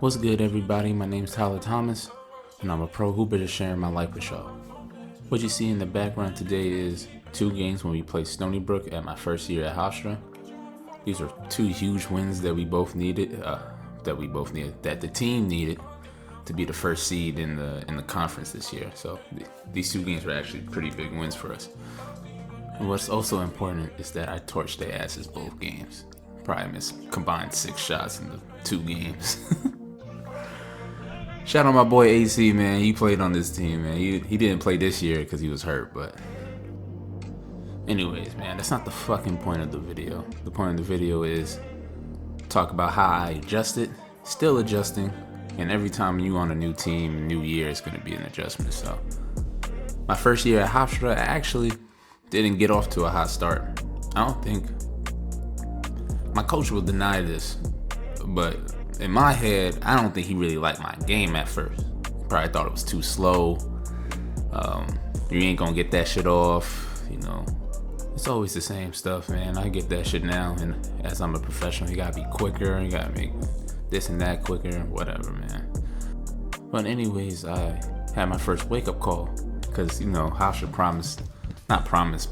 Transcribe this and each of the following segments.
What's good, everybody? My name's Tyler Thomas, and I'm a pro hooper just sharing my life with y'all. What you see in the background today is 2 games when we played Stony Brook at my first year at Hofstra. These are 2 huge wins that that the team needed to be the first seed in the conference this year. So these 2 games were actually pretty big wins for us. And what's also important is that I torched their asses both games. Probably missed combined 6 shots in the 2 games. Shout out my boy AC, man. He played on this team, man. He didn't play this year because he was hurt, but anyways, man, that's not the fucking point of the video. The point of the video is talk about how I adjusted, still adjusting, and every time you on a new team, new year, it's going to be an adjustment. So my first year at Hofstra, I actually didn't get off to a hot start. I don't think my coach will deny this, but in my head, I don't think he really liked my game at first. He probably thought it was too slow. You ain't gonna get that shit off, you know. It's always the same stuff, man. I get that shit now, and as I'm a professional, you gotta be quicker, you gotta make this and that quicker, whatever, man. But anyways, I had my first wake-up call, because, you know, Hofstra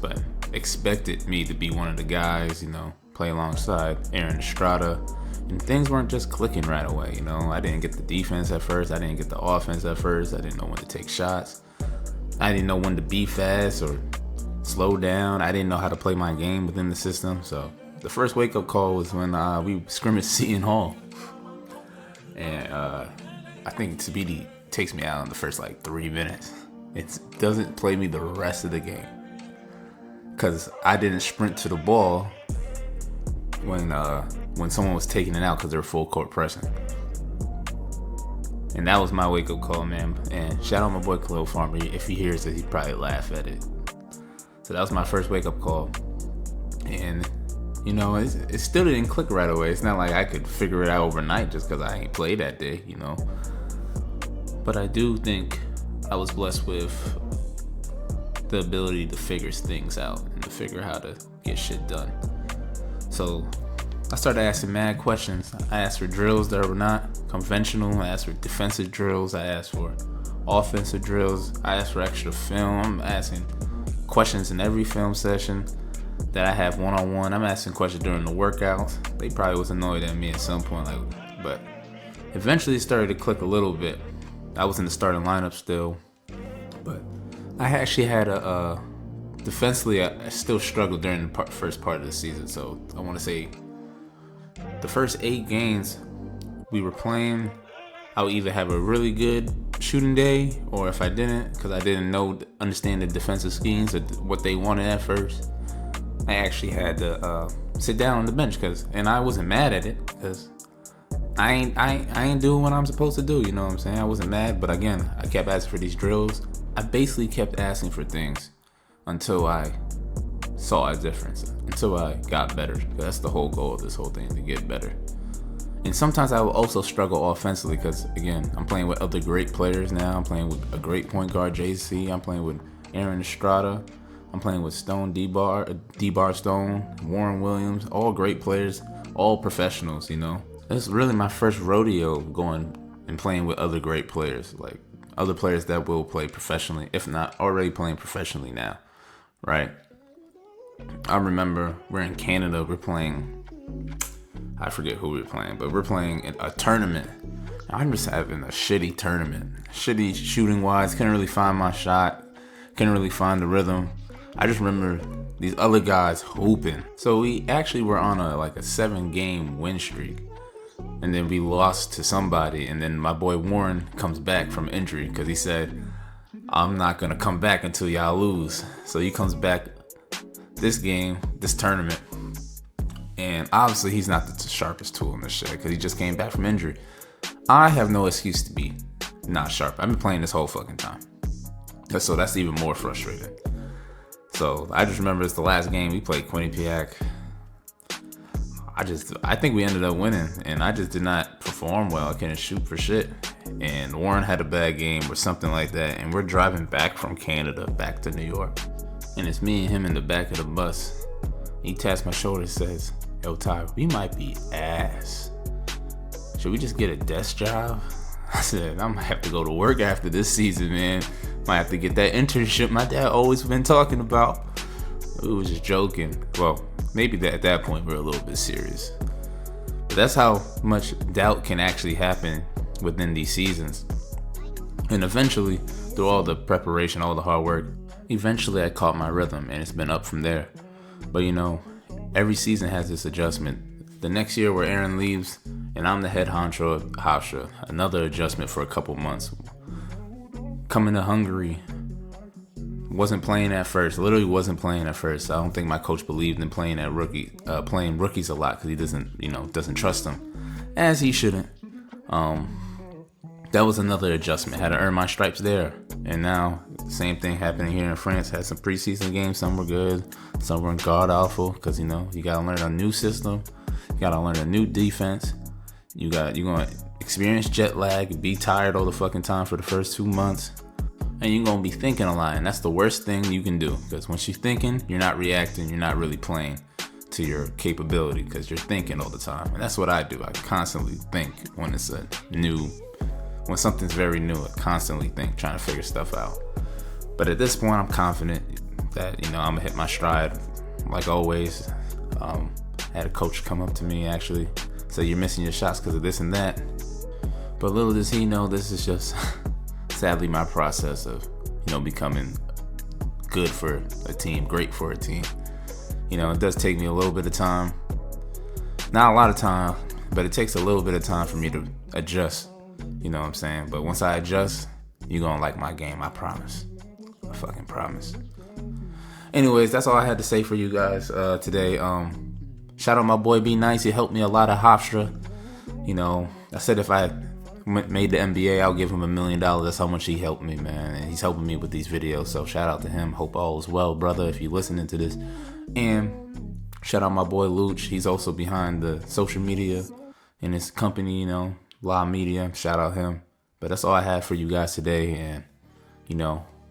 but expected me to be one of the guys, you know, play alongside Aaron Estrada. And things weren't just clicking right away, you know. I didn't get the defense at first. I didn't get the offense at first. I didn't know when to take shots. I didn't know when to be fast or slow down. I didn't know how to play my game within the system. So the first wake-up call was when we scrimmaged Seton Hall. And I think Tabidi takes me out in the first, 3 minutes. It doesn't play me the rest of the game. Because I didn't sprint to the ball when someone was taking it out because they were full court pressing. And that was my wake-up call, man. And shout out my boy Khalil Farmer. If he hears it, he'd probably laugh at it. So that was my first wake-up call. And, you know, it still didn't click right away. It's not like I could figure it out overnight just because I ain't played that day, you know. But I do think I was blessed with the ability to figure things out and to figure how to get shit done. So I started asking mad questions. I asked for drills that were not conventional. I asked for defensive drills. I asked for offensive drills. I asked for extra film. I'm asking questions in every film session that I have one-on-one. I'm asking questions during the workouts. They probably was annoyed at me at some point, but eventually it started to click a little bit. I was in the starting lineup still, but I actually had defensively, I still struggled during the first part of the season. So I want to say the first 8 games we were playing, I would either have a really good shooting day, or if I didn't, because I didn't understand the defensive schemes or what they wanted at first, I actually had to sit down on the bench, and I wasn't mad at it, because I ain't doing what I'm supposed to do, you know what I'm saying? I wasn't mad, but again, I kept asking for these drills. I basically kept asking for things until I saw a difference, until I got better. That's the whole goal of this whole thing, to get better. And sometimes I will also struggle offensively because, again, I'm playing with other great players now. I'm playing with a great point guard, JC. I'm playing with Aaron Estrada. I'm playing with Stone D-Bar Stone, Warren Williams, all great players, all professionals, you know. It's really my first rodeo going and playing with other great players, like other players that will play professionally, if not already playing professionally now, right? I remember we're in Canada, we're playing, I forget who we're playing, but we're playing a tournament. I'm just having a shitty tournament. Shitty shooting wise, couldn't really find my shot, couldn't really find the rhythm. I just remember these other guys hooping. So we actually were on a 7-game win streak. And then we lost to somebody, and then my boy Warren comes back from injury because he said, I'm not going to come back until y'all lose. So he comes back this tournament, and obviously he's not the sharpest tool in this shit because he just came back from injury. I have no excuse to be not sharp. I've been playing this whole fucking time. So that's even more frustrating. So I just remember it's the last game we played Quinnipiac. I think we ended up winning, and I just did not perform well. I couldn't shoot for shit. And Warren had a bad game or something like that, and we're driving back from Canada back to New York. And it's me and him in the back of the bus. He taps my shoulder and says, yo, Ty, we might be ass. should we just get a desk job? I said, I'm gonna have to go to work after this season, man. Might have to get that internship my dad always been talking about. We was just joking. Well, maybe at that point we're a little bit serious. But that's how much doubt can actually happen within these seasons. And eventually, through all the preparation, all the hard work, eventually I caught my rhythm, and it's been up from there. But every season has this adjustment. The next year where Aaron leaves and I'm the head honcho of Hofstra, another adjustment for a couple months. Coming to Hungary, wasn't playing at first. Literally wasn't playing at first. I don't think my coach believed in playing rookies a lot because he doesn't trust them, as he shouldn't. That was another adjustment. Had to earn my stripes there. And now, same thing happening here in France. Had some preseason games. Some were good. Some were god awful. Because, you got to learn a new system. You got to learn a new defense. You're going to experience jet lag. Be tired all the fucking time for the first 2 months. And you're going to be thinking a lot. And that's the worst thing you can do. Because once you're thinking, you're not reacting. You're not really playing to your capability. Because you're thinking all the time. And that's what I do. I constantly think when something's very new. I constantly think, trying to figure stuff out. But at this point, I'm confident that, I'm going to hit my stride. Like always, had a coach come up to me, actually, say, you're missing your shots because of this and that. But little does he know, this is just, sadly, my process of, becoming good for a team, great for a team. It does take me a little bit of time. Not a lot of time, but it takes a little bit of time for me to adjust. You know what I'm saying? But once I adjust, you're going to like my game. I promise. I fucking promise. Anyways, that's all I had to say for you guys today. Shout out my boy B Nice. He helped me a lot at Hofstra. I said if I made the NBA, I'll give him $1 million. That's how much he helped me, man. And he's helping me with these videos. So shout out to him. Hope all is well, brother, if you're listening to this. And shout out my boy Luch. He's also behind the social media in his company, La Media, shout out him. But that's all I have for you guys today, and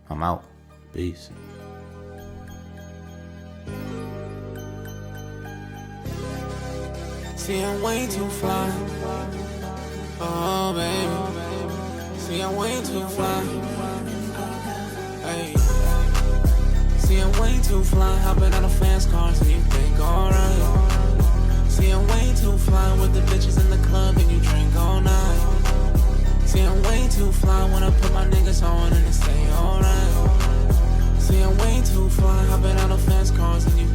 I'm out. Peace. See, I'm way too fly. Oh, baby. See, I'm way too fly. Hey. See, I'm way too fly. Hopping out of fast cars and you think alright. See, I'm way too fly with the bitches in the club and you drink all night. See, I'm way too fly when I put my niggas on and they say alright. See, I'm way too fly, hopping out of fast cars and you